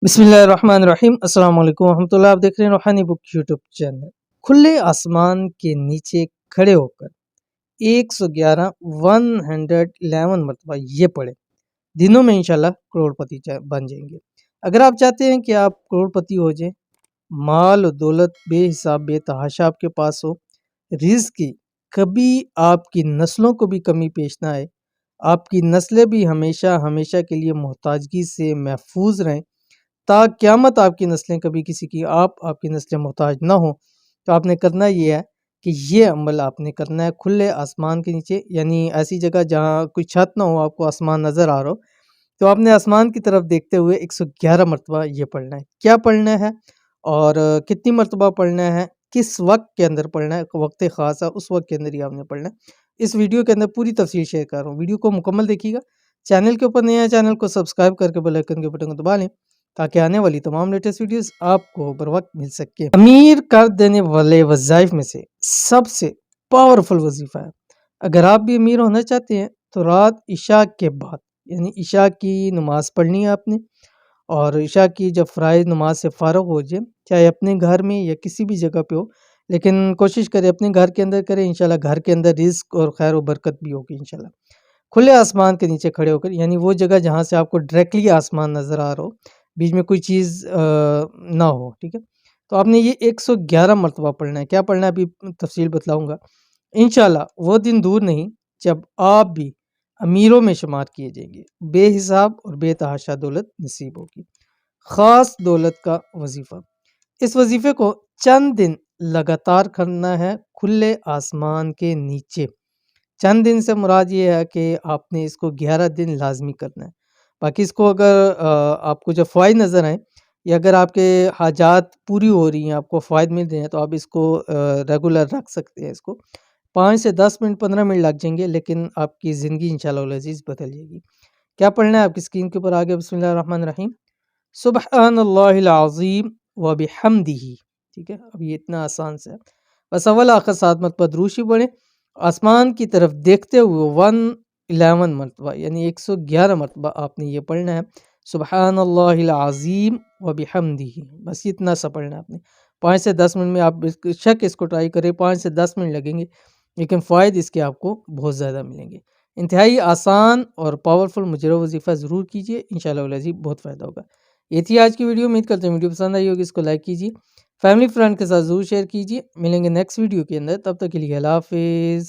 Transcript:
बिस्मिल्लाहिर्रहमानिर्रहीम अस्सलाम वालेकुम रहमतुल्लाह। आप देख रहे हैं रूहानी बुक यूट्यूब चैनल। खुले आसमान के नीचे खड़े होकर 111 111 मरतबा ये पढ़े, दिनों में इंशाल्लाह करोड़पति बन जाएंगे। अगर आप चाहते हैं कि आप करोड़पति हो जाए, माल और दौलत बेहिसाब बेतहाशा आपके पास हो, रिज़्क की कभी आपकी नस्लों को भी कमी पेश ना आए, आपकी नस्लें भी हमेशा हमेशा के लिए मोहताजगी से महफूज रहें, ता क़यामत आपकी नस्लें कभी किसी की आपकी नस्लें मोहताज ना हो, तो आपने करना ये है कि ये अमल आपने करना है खुले आसमान के नीचे, यानी ऐसी जगह जहाँ कोई छत ना हो, आपको आसमान नज़र आ रहा हो, तो आपने आसमान की तरफ देखते हुए 111 मरतबा ये पढ़ना है। क्या पढ़ना है और कितनी मरतबा पढ़ना है, किस वक़्त के अंदर पढ़ना है, वक़्त ख़ास है उस वक़्त के अंदर ही आपने पढ़ना है। इस वीडियो के अंदर पूरी तफ़सील शेयर कर रहा हूँ, वीडियो को मुकम्मल देखिएगा। चैनल के ऊपर नए हैं, चैनल को सब्सक्राइब करके बेल आइकन के बटन को दबा लें ताकि आने वाली तमाम लेटेस्ट वीडियोस आपको बर वक्त मिल सके। अमीर कर देने वाले वज़ाइफ में से सबसे पावरफुल वजीफ़ा है। अगर आप भी अमीर होना चाहते हैं तो रात इशा के बाद, यानी इशा की नमाज़ पढ़नी है आपने, और इशा की जब फ़राइज़ नमाज से फ़ारग हो जाए, चाहे अपने घर में या किसी भी जगह पे हो, लेकिन कोशिश करें अपने घर के अंदर करें, इंशाल्लाह घर के अंदर रिज़्क और खैर और बरकत भी होगी इंशाल्लाह। खुले आसमान के नीचे खड़े होकर, यानी वो जगह जहाँ से आपको डायरेक्टली आसमान नज़र आ रहा हो, बीच में कोई चीज़ ना हो, ठीक है? तो आपने ये 111 मरतबा पढ़ना है। क्या पढ़ना है अभी तफ़सील बतलाऊँगा। इंशाल्लाह वो दिन दूर नहीं जब आप भी अमीरों में शुमार किए जाएँगे, बेहिसाब और बेतहाशा दौलत नसीब होगी। ख़ास दौलत का वजीफ़ा, इस वजीफ़े को चंद दिन लगातार करना है खुले आसमान के नीचे। चंद दिन से मुराद ये है कि आपने इसको 11 दिन लाज़मी करना है। बाकी इसको अगर आपको जब फ़वाइद नज़र आएँ या अगर आपके हाजात पूरी हो रही हैं, आपको फ़वाइद मिल रहे हैं, तो आप इसको रेगुलर रख सकते हैं इसको। 5 से 10 मिनट 15 मिनट लग जाएँगे, लेकिन आपकी ज़िंदगी इंशाअल्लाह वल अज़ीज़ बदल जाएगी। क्या पढ़ना है आपकी स्क्रीन के ऊपर आ गया, बिस्मिल्लाहिर्रहमानिर्रहीम। सुब्हानल्लाहिल अज़ीम व बिहम्दिही, ठीक है? अब ये इतना आसान सा है। बस अव्वल आखिर 7 मरतबा दुरूद शरीफ पढ़ें। आसमान की तरफ देखते हुए 111 मरतबा, यानी 111 मरतबा आपने ये पढ़ना है, सुब्हानल्लाहिल अज़ीम व बिहम्दिही। बस इतना सा पढ़ना है आपने। 5 से 10 मिनट में आप बेशक इसको ट्राई करें, 5 से 10 मिनट लगेंगे, लेकिन फ़वाइद इसके आपको बहुत ज़्यादा मिलेंगे। इंतहाई आसान और पावरफुल मुजर्रब वजीफ़ा ज़रूर कीजिए, इंशाअल्लाह वल अज़ीज़ बहुत फ़ायदा होगा। ये थी आज की वीडियो, उम्मीद करते हैं वीडियो पसंद आई होगी, इसको लाइक कीजिए, फैमिली फ्रेंड के साथ ज़रूर शेयर कीजिए। मिलेंगे नेक्स्ट वीडियो के अंदर, तब तक के लिए अल्लाह हाफ़िज़।